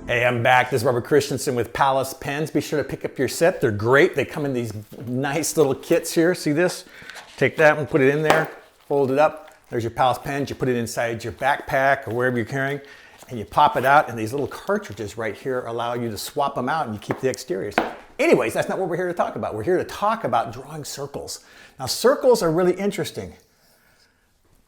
Hey, I'm back. This is Robert Christensen with Palace Pens. Be sure to pick up your set. They're great. They come in these nice little kits here. See this? Take that and put it in there, fold it up. There's your Palace Pens. You put it inside your backpack or wherever you're carrying, and you pop it out, and these little cartridges right here allow you to swap them out, and you keep the exteriors. Anyways, that's not what we're here to talk about. We're here to talk about drawing circles. Now, circles are really interesting.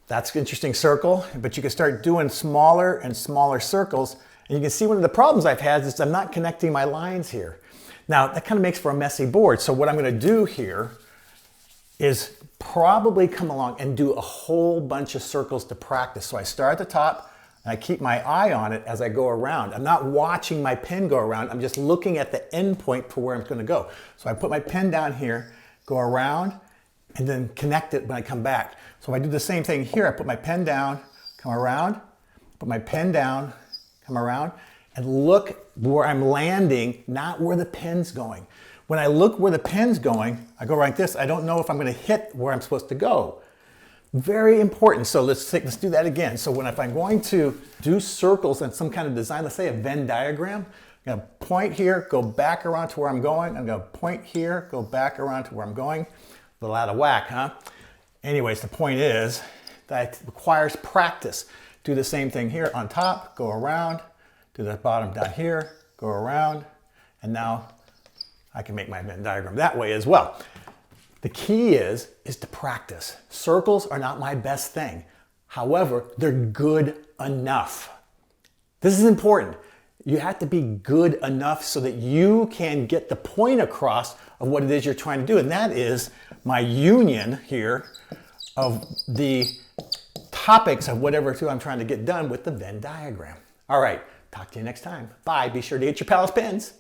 That's an interesting circle, but you can start doing smaller and smaller circles. And you can see one of the problems I've had is I'm not connecting my lines here. Now, that kind of makes for a messy board. So what I'm going to do here is probably come along and do a whole bunch of circles to practice. So I start at the top, and I keep my eye on it as I go around. I'm not watching my pen go around. I'm just looking at the end point for where I'm going to go. So I put my pen down here, go around, and then connect it when I come back. So I do the same thing here. I put my pen down, come around, put my pen down, come around, and look where I'm landing, not where the pen's going. When I look where the pen's going, I go like this. I don't know if I'm going to hit where I'm supposed to go. Very important. So let's do that again. So if I'm going to do circles in some kind of design, let's say a Venn diagram, I'm going to point here, go back around to where I'm going. I'm going to point here, go back around to where I'm going. A little out of whack, huh? Anyways, the point is that it requires practice. Do the same thing here on top, go around, do the bottom down here, go around, and now I can make my Venn diagram that way as well. The key is to practice. Circles are not my best thing. However, they're good enough. This is important. You have to be good enough so that you can get the point across of what it is you're trying to do. And that is my union here of the topics of whatever I'm trying to get done with the Venn diagram. All right, talk to you next time. Bye. Be sure to get your Palace Pens.